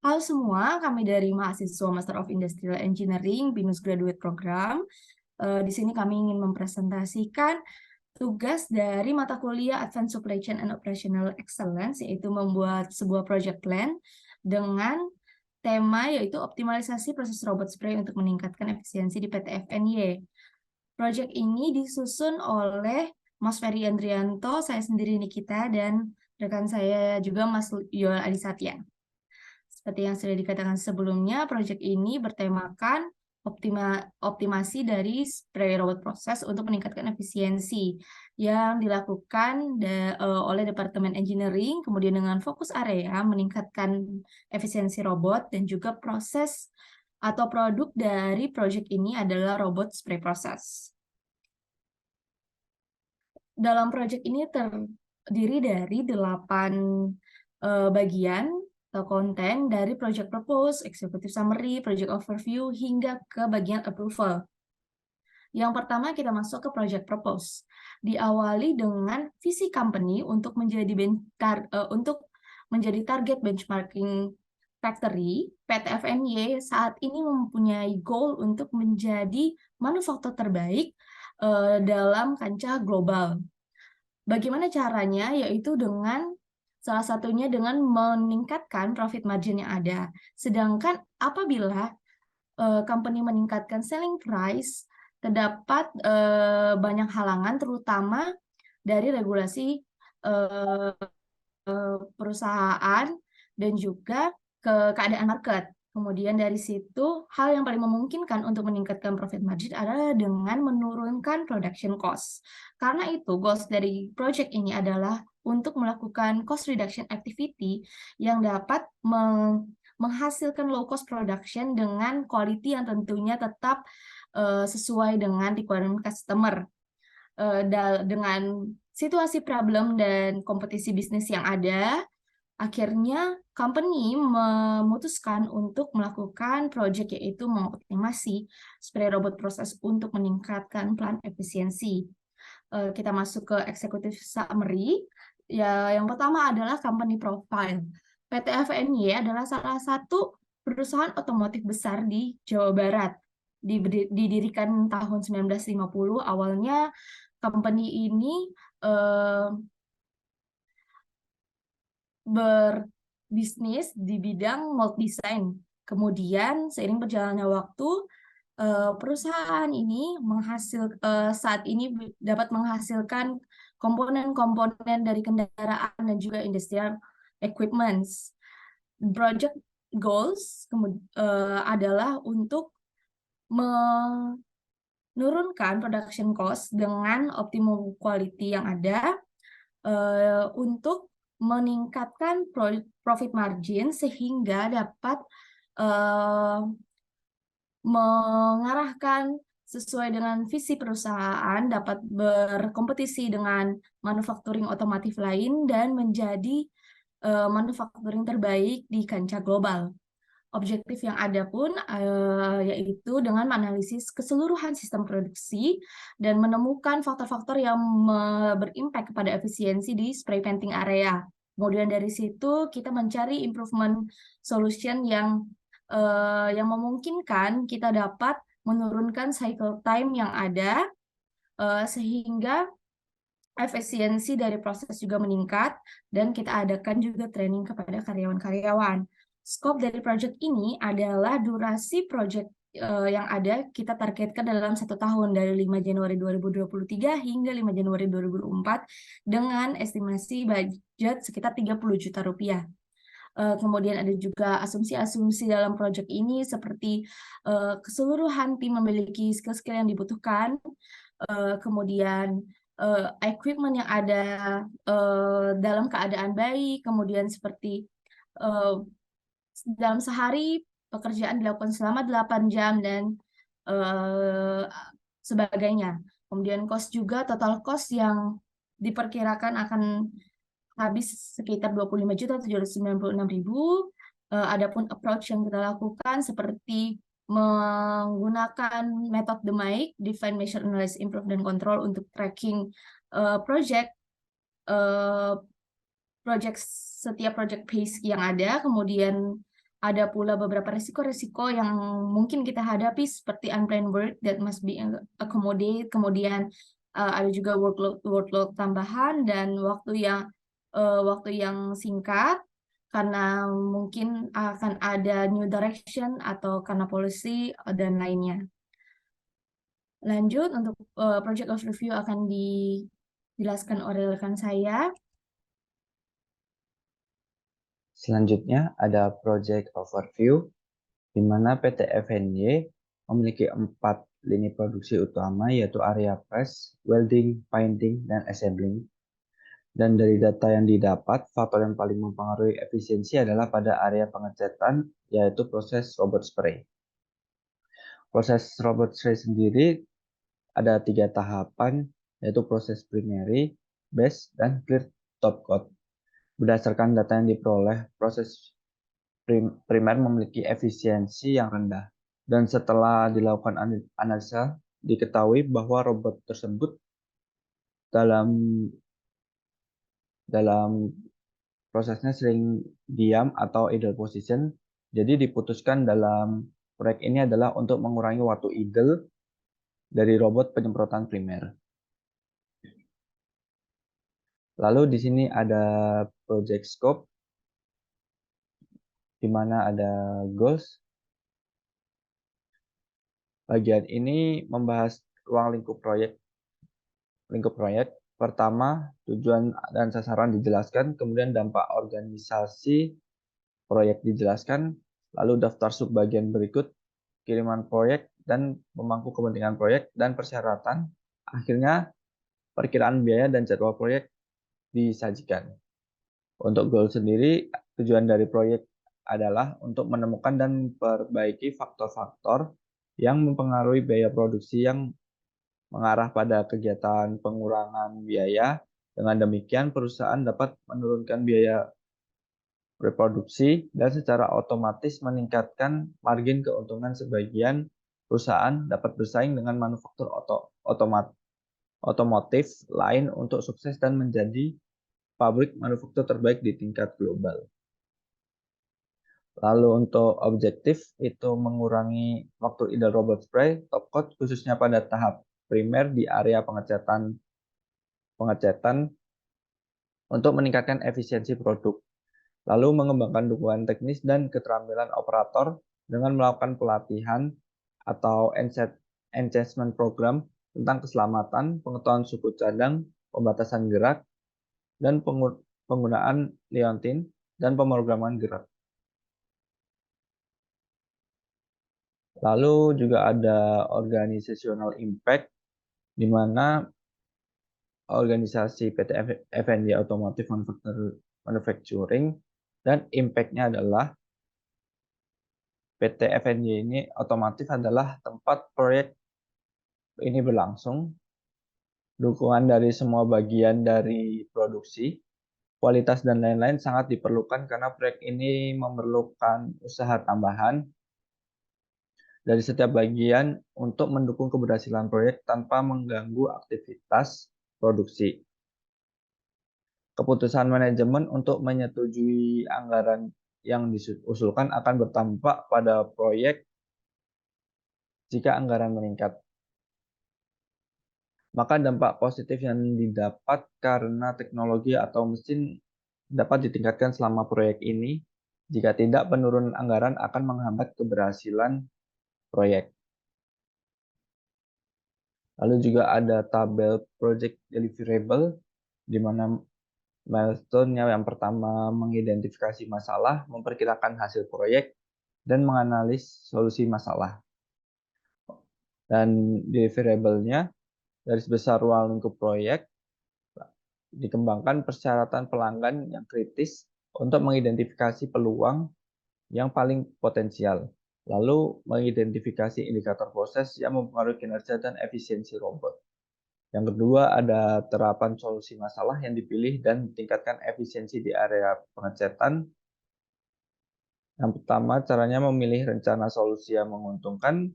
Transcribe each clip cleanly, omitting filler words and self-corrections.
Halo semua, kami dari mahasiswa Master of Industrial Engineering, BINUS Graduate Program. Di sini kami ingin mempresentasikan tugas dari mata kuliah Advanced Supply Chain and Operational Excellence, yaitu membuat sebuah project plan dengan tema yaitu optimalisasi proses robot spray untuk meningkatkan efisiensi di PT FNY. Project ini disusun oleh Mas Ferry Andrianto, saya sendiri Nikita, dan rekan saya juga Mas Yoel Adisatya. Seperti yang sudah dikatakan sebelumnya, proyek ini bertemakan optimasi dari spray robot proses untuk meningkatkan efisiensi yang dilakukan oleh Departemen Engineering, kemudian dengan fokus area meningkatkan efisiensi robot dan juga proses atau produk dari proyek ini adalah robot spray proses. Dalam proyek ini terdiri dari 8 bagian atau konten dari project propose, executive summary, project overview, hingga ke bagian approval. Yang pertama kita masuk ke project propose. Diawali dengan visi company untuk menjadi target benchmarking factory. PT FNY saat ini mempunyai goal untuk menjadi manufaktur terbaik dalam kancah global. Bagaimana caranya? Yaitu salah satunya dengan meningkatkan profit margin yang ada. Sedangkan apabila company meningkatkan selling price, terdapat banyak halangan, terutama dari regulasi perusahaan dan juga keadaan market. Kemudian dari situ, hal yang paling memungkinkan untuk meningkatkan profit margin adalah dengan menurunkan production cost. Karena itu, goals dari project ini adalah untuk melakukan cost reduction activity yang dapat menghasilkan low cost production dengan quality yang tentunya tetap sesuai dengan requirement customer. Dengan situasi problem dan kompetisi bisnis yang ada, akhirnya company memutuskan untuk melakukan project yaitu mengoptimasi spray robot proses untuk meningkatkan plan efisiensi. Kita masuk ke executive summary. Ya, yang pertama adalah company profile. PT FNY adalah salah satu perusahaan otomotif besar di Jawa Barat. Didirikan tahun 1950, awalnya company ini berbisnis di bidang mold design. Kemudian seiring berjalannya waktu, perusahaan ini saat ini dapat menghasilkan komponen-komponen dari kendaraan dan juga industrial equipments. Project goals adalah untuk menurunkan production cost dengan optimum quality yang ada untuk meningkatkan profit margin sehingga dapat mengarahkan sesuai dengan visi perusahaan, dapat berkompetisi dengan manufacturing otomotif lain dan menjadi manufacturing terbaik di kancah global. Objektif yang ada pun yaitu dengan menganalisis keseluruhan sistem produksi dan menemukan faktor-faktor yang berimpact kepada efisiensi di spray painting area. Kemudian dari situ kita mencari improvement solution yang memungkinkan kita dapat menurunkan cycle time yang ada sehingga efisiensi dari proses juga meningkat dan kita adakan juga training kepada karyawan-karyawan. Scope dari project ini adalah durasi project yang ada kita targetkan dalam 1 tahun dari 5 Januari 2023 hingga 5 Januari 2024 dengan estimasi budget sekitar 30 juta rupiah. Kemudian ada juga asumsi-asumsi dalam project ini seperti keseluruhan tim memiliki skill-skill yang dibutuhkan, kemudian equipment yang ada dalam keadaan baik, kemudian seperti dalam sehari pekerjaan dilakukan selama 8 jam dan sebagainya. Kemudian cost juga, total cost yang diperkirakan akan habis sekitar 25.796.000. Adapun approach yang kita lakukan seperti menggunakan metode DMAIC, Define, Measure, Analyze, Improve, dan Control untuk tracking setiap project phase yang ada, kemudian Ada pula beberapa risiko-risiko yang mungkin kita hadapi seperti unplanned work that must be accommodate, kemudian ada juga workload tambahan dan waktu yang singkat karena mungkin akan ada new direction atau karena policy dan lainnya. Lanjut untuk project overview akan dijelaskan oleh rekan saya. Selanjutnya ada project overview, di mana PT FNY memiliki 4 lini produksi utama, yaitu area press, welding, binding, dan assembling. Dan dari data yang didapat, faktor yang paling mempengaruhi efisiensi adalah pada area pengecetan, yaitu proses robot spray. Proses robot spray sendiri ada 3 tahapan, yaitu proses primary, base, dan clear top coat. Berdasarkan data yang diperoleh, proses primer memiliki efisiensi yang rendah. Dan setelah dilakukan analisa, diketahui bahwa robot tersebut dalam prosesnya sering diam atau idle position. Jadi diputuskan dalam proyek ini adalah untuk mengurangi waktu idle dari robot penyemprotan primer. Lalu di sini ada project scope, di mana ada goals. Bagian ini membahas ruang lingkup proyek. Pertama, tujuan dan sasaran dijelaskan, kemudian dampak organisasi proyek dijelaskan, lalu daftar subbagian berikut, kiriman proyek dan pemangku kepentingan proyek dan persyaratan. Akhirnya, perkiraan biaya dan jadwal proyek disajikan. Untuk goal sendiri, tujuan dari proyek adalah untuk menemukan dan memperbaiki faktor-faktor yang mempengaruhi biaya produksi yang mengarah pada kegiatan pengurangan biaya. Dengan demikian, perusahaan dapat menurunkan biaya reproduksi dan secara otomatis meningkatkan margin keuntungan. Sebagian perusahaan dapat bersaing dengan manufaktur otomotif lain untuk sukses dan menjadi pabrik manufaktur terbaik di tingkat global. Lalu untuk objektif itu mengurangi waktu idle robot spray top coat khususnya pada tahap primer di area pengecetan untuk meningkatkan efisiensi produk. Lalu mengembangkan dukungan teknis dan keterampilan operator dengan melakukan pelatihan atau enhancement program tentang keselamatan, pengetahuan suku cadang, pembatasan gerak, dan penggunaan liontin dan pemrograman gerak. Lalu juga ada organizational impact, di mana organisasi PT FNY Automotive Manufacturing dan impact-nya adalah PT FNY ini otomotif adalah tempat proyek ini berlangsung, dukungan dari semua bagian dari produksi, kualitas dan lain-lain sangat diperlukan karena proyek ini memerlukan usaha tambahan dari setiap bagian untuk mendukung keberhasilan proyek tanpa mengganggu aktivitas produksi. Keputusan manajemen untuk menyetujui anggaran yang diusulkan akan berdampak pada proyek jika anggaran meningkat. Maka dampak positif yang didapat karena teknologi atau mesin dapat ditingkatkan selama proyek ini. Jika tidak, penurunan anggaran akan menghambat keberhasilan proyek. Lalu juga ada tabel project deliverable, di mana milestone-nya yang pertama mengidentifikasi masalah, memperkirakan hasil proyek, dan menganalisis solusi masalah. Dan deliverable-nya dari sebesar ruang lingkup proyek, dikembangkan persyaratan pelanggan yang kritis untuk mengidentifikasi peluang yang paling potensial. Lalu mengidentifikasi indikator proses yang mempengaruhi kinerja dan efisiensi robot. Yang kedua ada terapan solusi masalah yang dipilih dan tingkatkan efisiensi di area pengecetan. Yang pertama caranya memilih rencana solusi yang menguntungkan,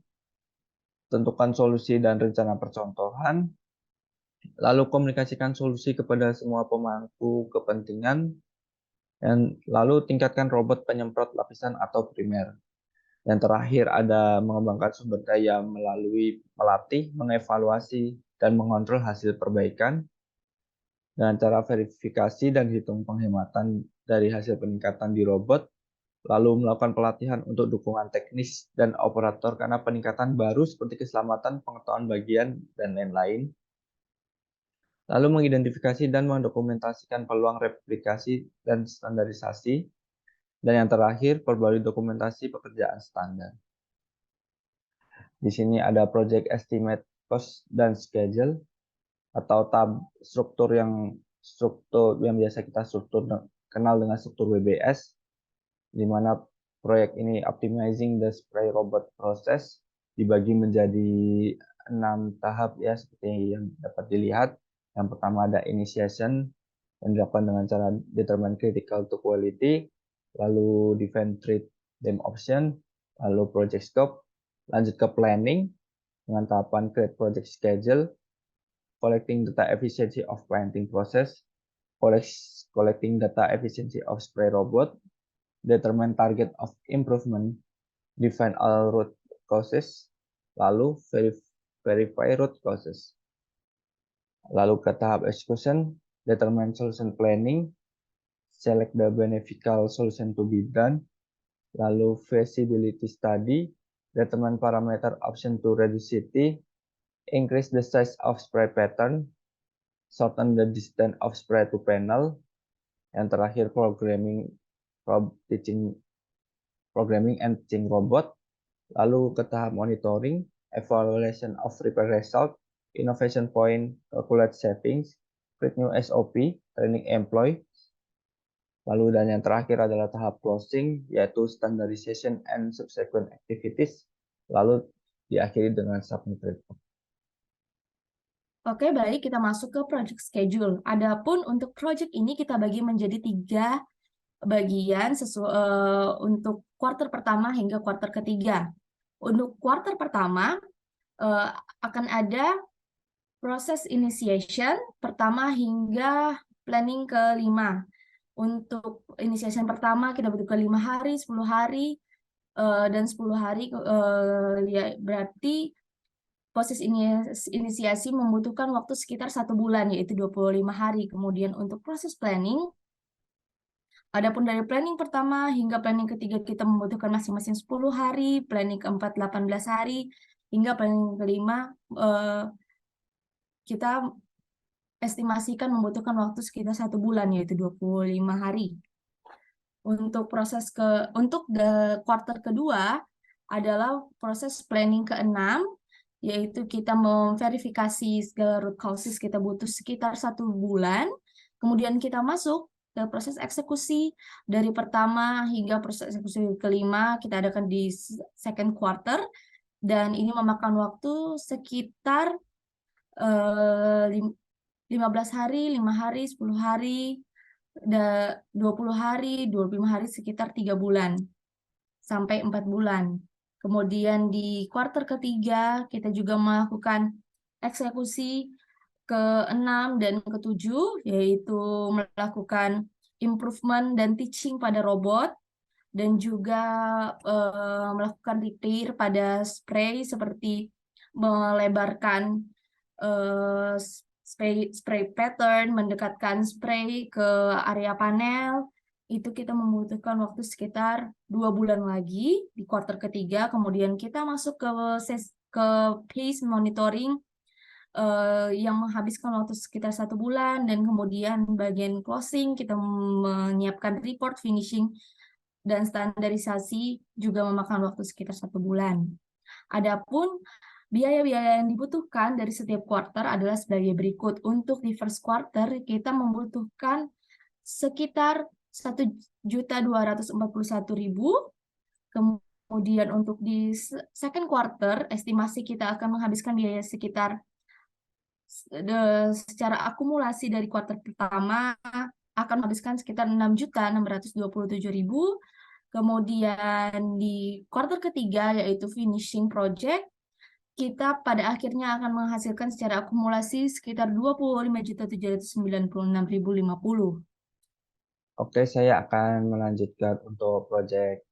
tentukan solusi dan rencana percontohan, lalu komunikasikan solusi kepada semua pemangku kepentingan, Dan lalu tingkatkan robot penyemprot lapisan atau primer. Yang terakhir ada mengembangkan sumber daya melalui melatih, mengevaluasi, dan mengontrol hasil perbaikan dengan cara verifikasi dan hitung penghematan dari hasil peningkatan di robot, lalu melakukan pelatihan untuk dukungan teknis dan operator karena peningkatan baru seperti keselamatan, pengetahuan bagian, dan lain-lain. Lalu mengidentifikasi dan mendokumentasikan peluang replikasi dan standarisasi. Dan yang terakhir, perbarui dokumentasi pekerjaan standar. Di sini ada project estimate cost dan schedule atau struktur yang biasa kita kenal dengan struktur WBS, di mana proyek ini optimizing the spray robot process dibagi menjadi 6 tahap ya seperti yang dapat dilihat. Yang pertama ada initiation yang dilakukan dengan cara determine critical to quality, lalu define treat them option, lalu project scope, lanjut ke planning dengan tahapan create project schedule, collecting data efficiency of planting process, collecting data efficiency of spray robot, determine target of improvement, define all root causes, lalu verify root causes. Lalu ke tahap execution, determine solution planning, select the beneficial solution to be done, lalu feasibility study, determine parameter option to reduce city, increase the size of spray pattern, shorten the distance of spray to panel, yang terakhir programming and teaching robot, lalu ke tahap monitoring, evaluation of repair result, innovation point, calculate savings, create new SOP, training employee, lalu dan yang terakhir adalah tahap closing, yaitu standardization and subsequent activities, lalu diakhiri dengan submit report. Oke, baik, kita masuk ke project schedule. Adapun untuk project ini kita bagi menjadi 3 bagian untuk kuartal pertama hingga kuartal ketiga. Untuk kuartal pertama akan ada proses initiation pertama hingga planning ke-5. Untuk initiation pertama kita butuhkan 5 hari, 10 hari, dan 10 hari ya, berarti proses inisiasi membutuhkan waktu sekitar 1 bulan, yaitu 25 hari. Kemudian untuk proses planning, adapun dari planning pertama hingga planning ketiga kita membutuhkan masing-masing 10 hari, planning keempat 18 hari, hingga planning kelima kita estimasikan membutuhkan waktu sekitar 1 bulan, yaitu 25 hari. Untuk kuartal kedua adalah proses planning ke-6, yaitu kita memverifikasi segala root causes, kita butuh sekitar 1 bulan. Kemudian kita masuk ke proses eksekusi dari pertama hingga proses eksekusi kelima kita adakan di second quarter, dan ini memakan waktu sekitar 15 hari, 5 hari, 10 hari, 20 hari, 25 hari, sekitar 3 bulan sampai 4 bulan. Kemudian di kuartal ketiga kita juga melakukan eksekusi ke-6 dan ke-7, yaitu melakukan improvement dan teaching pada robot, dan juga melakukan repair pada spray seperti melebarkan spray pattern, mendekatkan spray ke area panel. Itu kita membutuhkan waktu sekitar 2 bulan lagi di kuartal ketiga. Kemudian kita masuk ke phase monitoring yang menghabiskan waktu sekitar 1 bulan, dan kemudian bagian closing kita menyiapkan report finishing dan standarisasi juga memakan waktu sekitar 1 bulan. Adapun biaya-biaya yang dibutuhkan dari setiap kuartal adalah sebagai berikut. Untuk di first quarter kita membutuhkan sekitar 1.241.000. Kemudian untuk di second quarter estimasi kita akan menghabiskan biaya sekitar secara akumulasi dari kuartal pertama akan menghabiskan sekitar 6.627.000. Kemudian di kuartal ketiga yaitu finishing project, kita pada akhirnya akan menghasilkan secara akumulasi sekitar 25.796.050. Oke, saya akan melanjutkan untuk project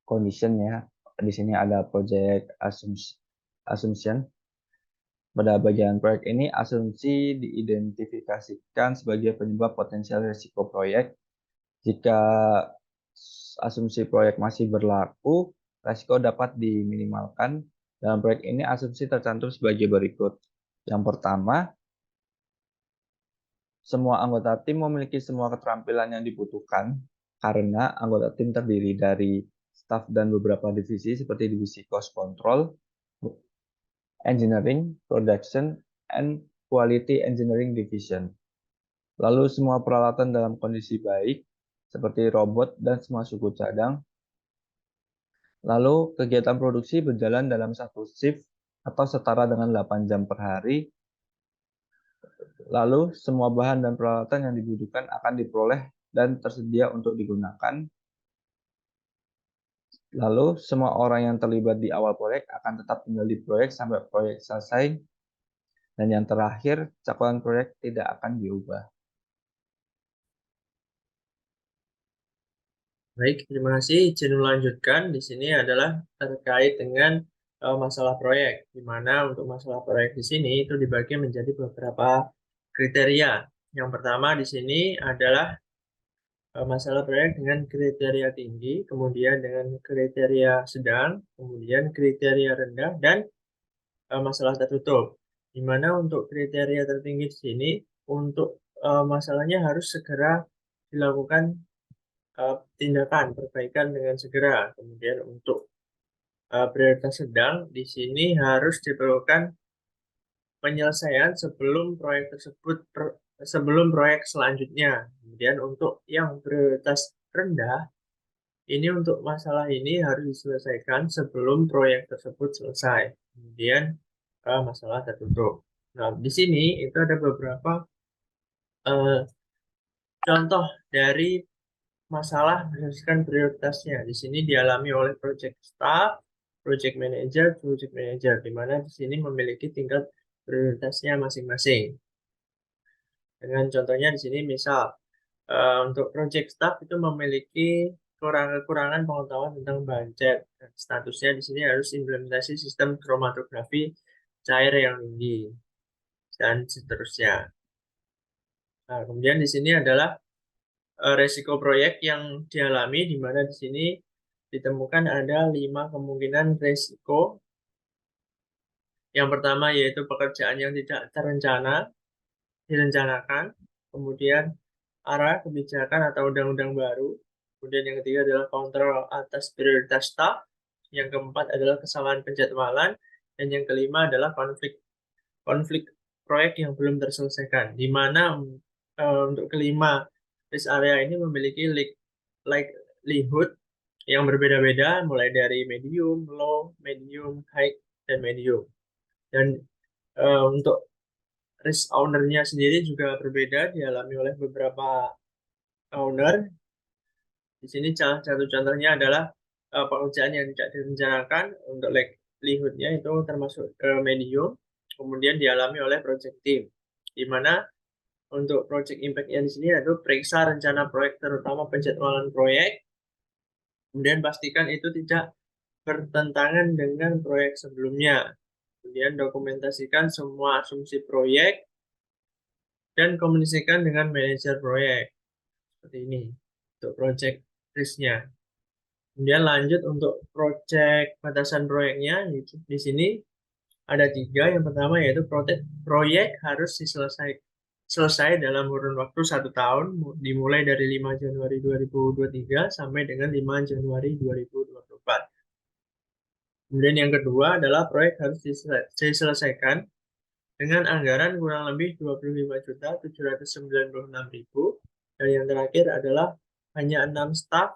condition ya. Di sini ada project assumption. Pada bagian proyek ini, asumsi diidentifikasikan sebagai penyebab potensial risiko proyek. Jika asumsi proyek masih berlaku, risiko dapat diminimalkan. Dalam proyek ini, asumsi tercantum sebagai berikut. Yang pertama, semua anggota tim memiliki semua keterampilan yang dibutuhkan karena anggota tim terdiri dari staf dan beberapa divisi seperti divisi cost control, engineering, production, and quality engineering division. Lalu semua peralatan dalam kondisi baik seperti robot dan semua suku cadang. Lalu kegiatan produksi berjalan dalam satu shift atau setara dengan 8 jam per hari. Lalu semua bahan dan peralatan yang dibutuhkan akan diperoleh dan tersedia untuk digunakan. Lalu semua orang yang terlibat di awal proyek akan tetap tinggal di proyek sampai proyek selesai. Dan yang terakhir, cakupan proyek tidak akan diubah. Baik, terima kasih. Izin melanjutkan. Di sini adalah terkait dengan masalah proyek, di mana untuk masalah proyek di sini itu dibagi menjadi beberapa kriteria. Yang pertama di sini adalah masalah proyek dengan kriteria tinggi, kemudian dengan kriteria sedang, kemudian kriteria rendah, dan masalah tertutup. Di mana untuk kriteria tertinggi di sini, untuk masalahnya harus segera dilakukan tindakan perbaikan dengan segera. Kemudian untuk prioritas sedang di sini harus diperlukan penyelesaian sebelum proyek tersebut sebelum proyek selanjutnya. Kemudian untuk yang prioritas rendah ini untuk masalah ini harus diselesaikan sebelum proyek tersebut selesai. Kemudian masalah tertutup. Nah, di sini itu ada beberapa contoh dari masalah berdasarkan prioritasnya. Di sini dialami oleh project staff, project manager, di mana di sini memiliki tingkat prioritasnya masing-masing. Dengan contohnya di sini misal untuk project staff itu memiliki kekurangan pengetahuan tentang budget. Dan statusnya di sini harus implementasi sistem kromatografi cair yang tinggi dan seterusnya. Nah, kemudian di sini adalah resiko proyek yang dialami, di mana di sini ditemukan ada 5 kemungkinan resiko. Yang pertama yaitu pekerjaan yang tidak direncanakan, kemudian arah kebijakan atau undang-undang baru, kemudian yang ketiga adalah kontrol atas prioritas staff, yang keempat adalah kesalahan penjadwalan, dan yang kelima adalah konflik proyek yang belum terselesaikan, di mana untuk kelima risk area ini memiliki likelihood yang berbeda-beda, mulai dari medium, low, medium, high, dan medium. Dan untuk risk owner-nya sendiri juga berbeda, dialami oleh beberapa owner. Di sini salah satu contohnya adalah pekerjaan yang tidak direncanakan. Untuk likelihood-nya itu termasuk medium, kemudian dialami oleh project team, di mana untuk project impact-nya di sini yaitu periksa rencana proyek, terutama penjadwalan proyek, kemudian pastikan itu tidak bertentangan dengan proyek sebelumnya, kemudian dokumentasikan semua asumsi proyek, dan komunikasikan dengan manajer proyek. Seperti ini untuk project risk-nya. Kemudian lanjut untuk project batasan proyeknya, di sini ada 3. Yang pertama yaitu proyek harus selesai dalam kurun waktu 1 tahun, dimulai dari 5 Januari 2023 sampai dengan 5 Januari 2024. Kemudian yang kedua adalah proyek harus diselesaikan dengan anggaran kurang lebih 25.796.000. Dan yang terakhir adalah hanya 6 staf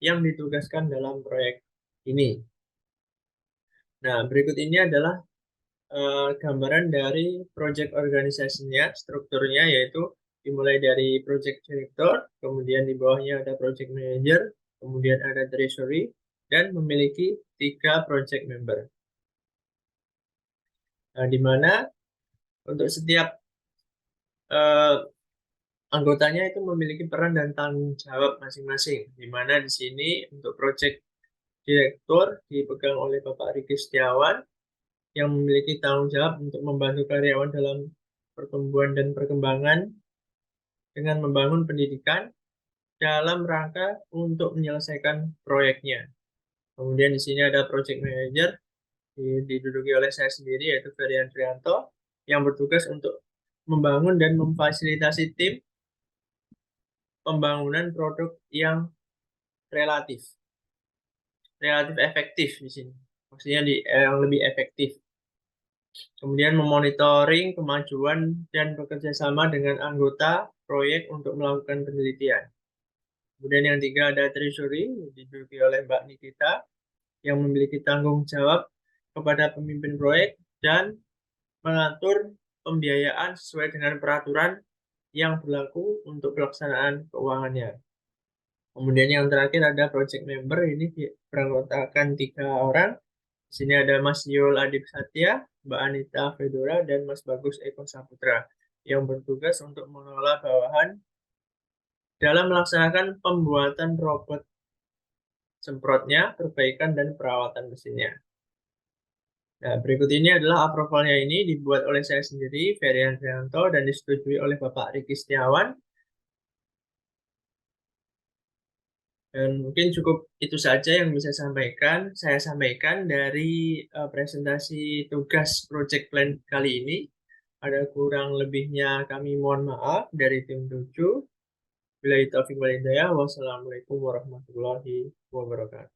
yang ditugaskan dalam proyek ini. Nah, berikut ini adalah gambaran dari project organisasinya, strukturnya, yaitu dimulai dari project director, kemudian di bawahnya ada project manager, kemudian ada treasury, dan memiliki 3 project member. Nah, di mana untuk setiap anggotanya itu memiliki peran dan tanggung jawab masing-masing, di mana di sini untuk project direktur dipegang oleh Bapak Riki Setiawan yang memiliki tanggung jawab untuk membantu karyawan dalam pertumbuhan dan perkembangan dengan membangun pendidikan dalam rangka untuk menyelesaikan proyeknya. Kemudian di sini ada project manager diduduki oleh saya sendiri yaitu Ferry Andrianto yang bertugas untuk membangun dan memfasilitasi tim pembangunan produk yang relatif efektif di sini. Maksudnya yang lebih efektif. Kemudian memonitoring kemajuan dan bekerja sama dengan anggota proyek untuk melakukan penelitian. Kemudian yang tiga ada treasury, diduduki oleh Mbak Nikita, yang memiliki tanggung jawab kepada pemimpin proyek dan mengatur pembiayaan sesuai dengan peraturan yang berlaku untuk pelaksanaan keuangannya. Kemudian yang terakhir ada project member, ini beranggotakan 3 orang. Di sini ada Mas Yul Adib Satya, Mbak Anita Fedora, dan Mas Bagus Eko Saputra yang bertugas untuk mengelola bawahan dalam melaksanakan pembuatan robot semprotnya, perbaikan, dan perawatan mesinnya. Nah, berikut ini adalah approval-nya ini dibuat oleh saya sendiri, Ferry Andrianto, dan disetujui oleh Bapak Riki Setiawan. Dan mungkin cukup itu saja yang bisa saya sampaikan dari presentasi tugas project plan kali ini. Ada kurang lebihnya kami mohon maaf dari tim 7. Wassalamualaikum warahmatullahi wabarakatuh.